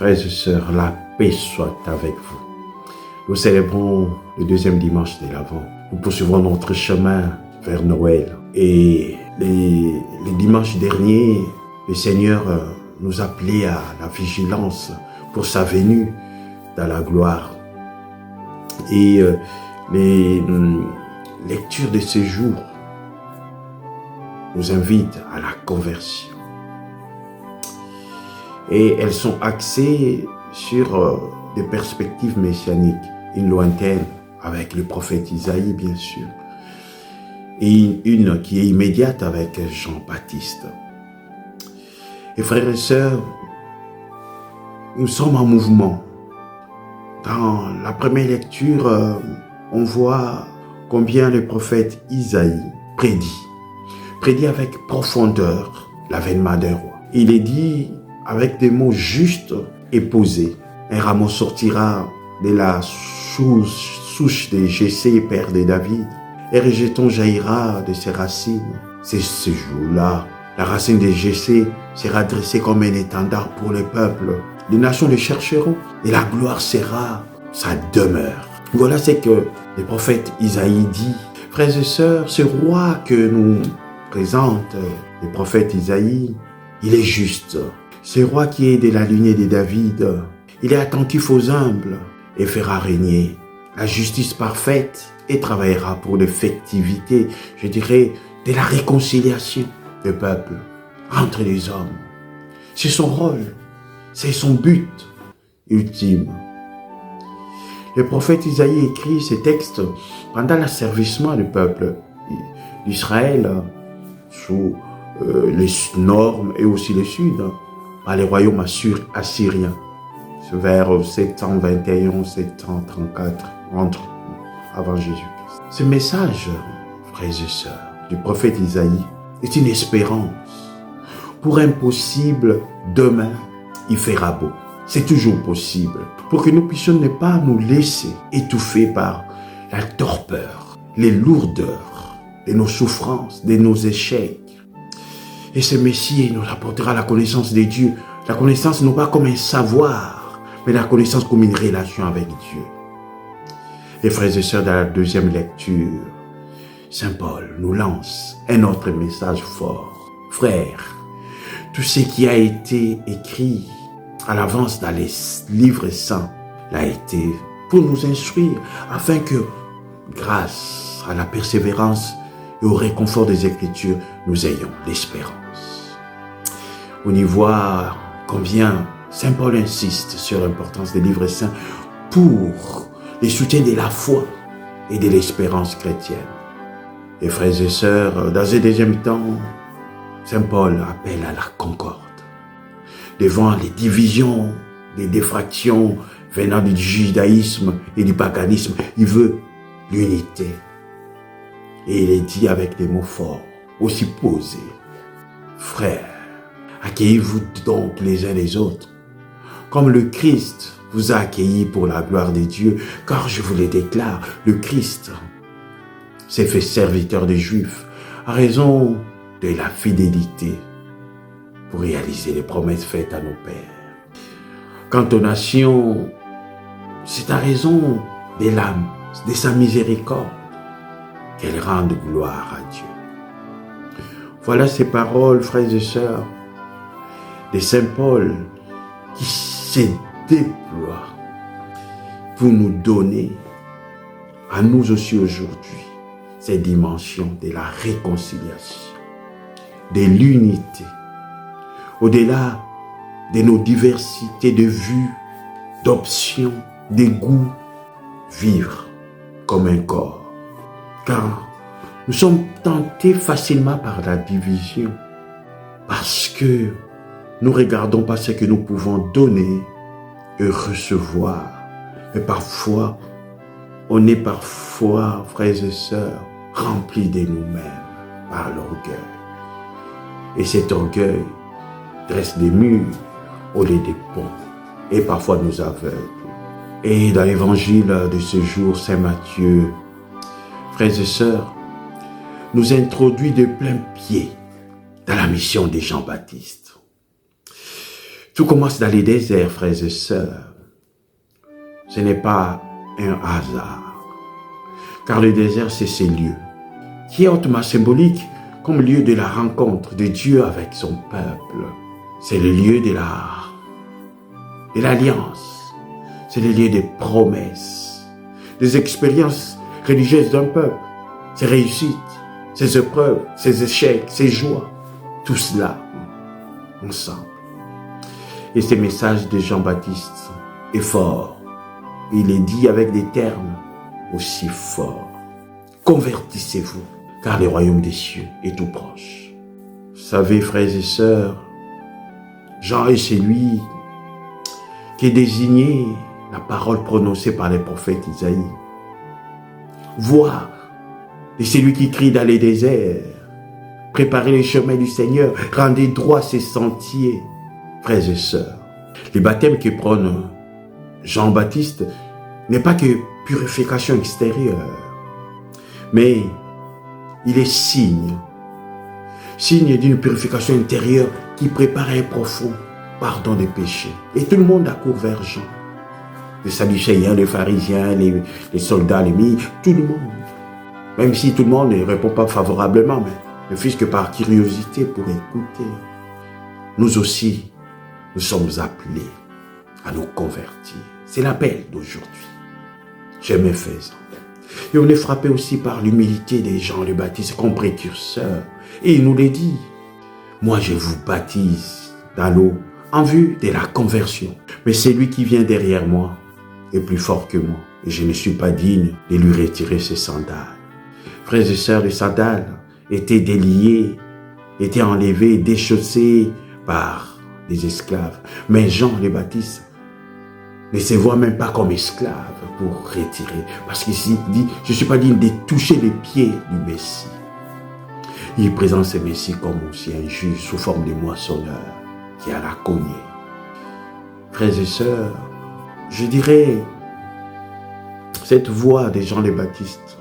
Frères et sœurs, la paix soit avec vous. Nous célébrons le deuxième dimanche de l'Avent. Nous poursuivons notre chemin vers Noël. Et les dimanches derniers, le Seigneur nous appelait à la vigilance pour sa venue dans la gloire. Et les lectures de ce jour nous invitent à la conversion. Et elles sont axées sur des perspectives messianiques, une lointaine avec le prophète Isaïe bien sûr, et une qui est immédiate avec Jean-Baptiste. Et frères et sœurs, nous sommes en mouvement. Dans la première lecture, on voit combien le prophète Isaïe prédit avec profondeur l'avènement d'un roi. Il est dit avec des mots justes et posés. Un rameau sortira de la souche de Jessé, père de David. Un rejeton jaillira de ses racines. C'est ce jour-là, la racine de Jessé sera dressée comme un étendard pour le peuple. Les nations le chercheront et la gloire sera sa demeure. Voilà ce que le prophète Isaïe dit. Frères et sœurs, ce roi que nous présente le prophète Isaïe, il est juste. Ce roi qui est de la lignée de David, il est attentif aux humbles et fera régner la justice parfaite et travaillera pour l'effectivité, je dirais, de la réconciliation du peuple entre les hommes. C'est son rôle, c'est son but ultime. Le prophète Isaïe écrit ces textes pendant l'asservissement du peuple d'Israël sous les normes et aussi le sud par les royaumes assyriens. C'est vers 721-734 avant Jésus-Christ. Ce message, frères et sœurs, du prophète Isaïe est une espérance. Pour un possible demain, il fera beau. C'est toujours possible. Pour que nous puissions ne pas nous laisser étouffer par la torpeur, les lourdeurs de nos souffrances, de nos échecs. Et ce Messie nous apportera la connaissance de Dieu. La connaissance non pas comme un savoir, mais la connaissance comme une relation avec Dieu. Et frères et sœurs, dans la deuxième lecture, Saint Paul nous lance un autre message fort. Frères, tout ce qui a été écrit à l'avance dans les livres saints l'a été pour nous instruire, afin que, grâce à la persévérance et au réconfort des Écritures, nous ayons l'espérance. On y voit combien Saint Paul insiste sur l'importance des livres saints pour le soutien de la foi et de l'espérance chrétienne. Et frères et sœurs, dans un deuxième temps, Saint Paul appelle à la concorde. Devant les divisions, les défractions venant du judaïsme et du paganisme, il veut l'unité. Et il est dit avec des mots forts, aussi posés. Frères, accueillez-vous donc les uns les autres, comme le Christ vous a accueillis pour la gloire de Dieu, car je vous le déclare, le Christ s'est fait serviteur des Juifs à raison de la fidélité pour réaliser les promesses faites à nos pères. Quant aux nations, c'est à raison de sa miséricorde qu'elle rende gloire à Dieu. Voilà ces paroles, frères et sœurs, de Saint Paul qui se déploie pour nous donner, à nous aussi aujourd'hui, cette dimension de la réconciliation, de l'unité, au-delà de nos diversités de vues, d'options, de goûts, vivre comme un corps. Car nous sommes tentés facilement par la division, parce que nous ne regardons pas ce que nous pouvons donner et recevoir. Mais parfois, on est frères et sœurs, remplis de nous-mêmes par l'orgueil. Et cet orgueil dresse des murs au lieu des ponts et parfois nous aveugle. Et dans l'évangile de ce jour, Saint Matthieu, frères et sœurs, nous introduit de plein pied dans la mission de Jean-Baptiste. Tout commence dans les déserts, frères et sœurs. Ce n'est pas un hasard. Car le désert, c'est ces lieux qui est hautement symbolique comme lieu de la rencontre de Dieu avec son peuple. C'est le lieu de l'alliance. C'est le lieu des promesses, des expériences religieuses d'un peuple, ses réussites, ses épreuves, ses échecs, ses joies. Tout cela ensemble. Et ce message de Jean-Baptiste est fort. Il est dit avec des termes aussi forts. Convertissez-vous, car le royaume des cieux est tout proche. Vous savez, frères et sœurs, Jean est celui qui est désigné la parole prononcée par les prophètes Isaïe. Voir, et celui qui crie dans les déserts, préparez les chemins du Seigneur, rendez droit ses sentiers. Frères et sœurs, le baptême que prône Jean-Baptiste n'est pas que purification extérieure, mais il est signe d'une purification intérieure qui prépare un profond pardon des péchés. Et tout le monde accourt vers Jean. Les Sadducéens, les pharisiens, les soldats, les mis, tout le monde. Même si tout le monde ne répond pas favorablement, mais ne fût-ce que par curiosité pour écouter. Nous aussi, nous sommes appelés à nous convertir. C'est l'appel d'aujourd'hui. Jamais faisant. Et on est frappé aussi par l'humilité des Jean le Baptiste comme précurseur. Et il nous l'a dit. Moi, je vous baptise dans l'eau en vue de la conversion. Mais celui qui vient derrière moi est plus fort que moi. Et je ne suis pas digne de lui retirer ses sandales. Frères et sœurs, les sandales étaient déliées, étaient enlevées, déchaussées par des esclaves. Mais Jean le Baptiste ne se voit même pas comme esclave pour retirer. Parce qu'il dit, je ne suis pas digne de toucher les pieds du Messie. Il présente ce Messie comme aussi un juge sous forme de moissonneur qui a la cognée. Frères et sœurs, je dirais, cette voix de Jean le Baptiste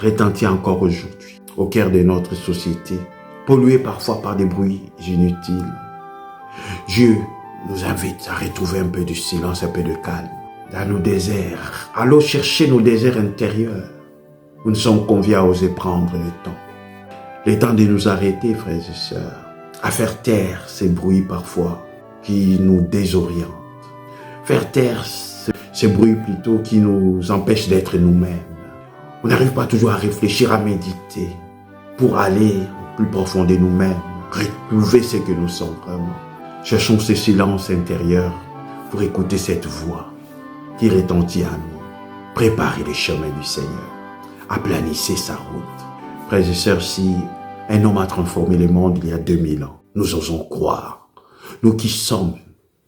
retentit encore aujourd'hui au cœur de notre société, polluée parfois par des bruits inutiles. Dieu nous invite à retrouver un peu de silence, un peu de calme dans nos déserts. Allons chercher nos déserts intérieurs. Nous sommes conviés à oser prendre le temps de nous arrêter, frères et sœurs, à faire taire ces bruits parfois qui nous désorientent. Faire taire ces bruits plutôt qui nous empêchent d'être nous-mêmes. On n'arrive pas toujours à réfléchir, à méditer pour aller au plus profond de nous-mêmes, retrouver ce que nous sommes vraiment. Cherchons ce silence intérieur pour écouter cette voix qui retentit à nous. Préparez les chemins du Seigneur. Aplanissez sa route. Frères et sœurs, si un homme a transformé le monde il y a 2000 ans, nous osons croire, nous qui sommes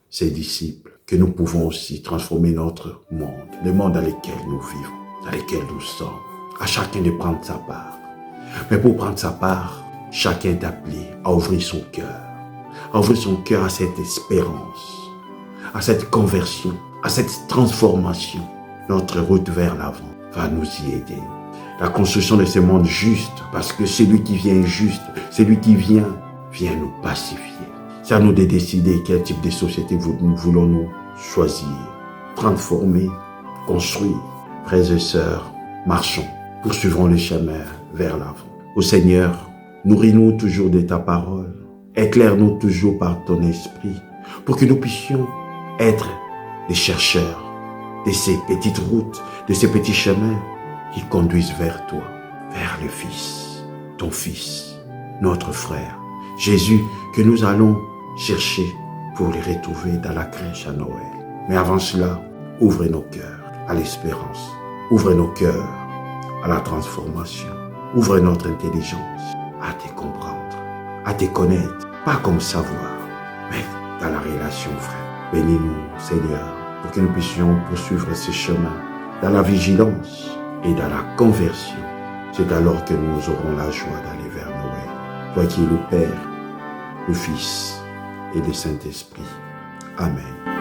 ses disciples, que nous pouvons aussi transformer notre monde, le monde dans lequel nous vivons, dans lequel nous sommes. À chacun de prendre sa part. Mais pour prendre sa part, chacun est appelé à ouvrir son cœur. À ouvrir son cœur à cette espérance, à cette conversion, à cette transformation. Notre route vers l'avant va nous y aider. La construction de ce monde juste, parce que celui qui vient est juste, celui qui vient nous pacifier. C'est à nous de décider quel type de société voulons-nous choisir, transformer, construire. Frères et sœurs, marchons, poursuivrons le chemin vers l'avant. Ô Seigneur, nourris-nous toujours de ta parole. Éclaire-nous toujours par ton esprit pour que nous puissions être des chercheurs de ces petites routes, de ces petits chemins qui conduisent vers toi, vers le Fils, ton Fils, notre frère, Jésus, que nous allons chercher pour les retrouver dans la crèche à Noël. Mais avant cela, ouvrez nos cœurs à l'espérance, ouvrez nos cœurs à la transformation, ouvrez notre intelligence à te comprendre, à te connaître, pas comme savoir, mais dans la relation, frère. Bénis-nous, Seigneur, pour que nous puissions poursuivre ce chemin dans la vigilance et dans la conversion. C'est alors que nous aurons la joie d'aller vers Noël. Toi qui es le Père, le Fils et le Saint-Esprit. Amen.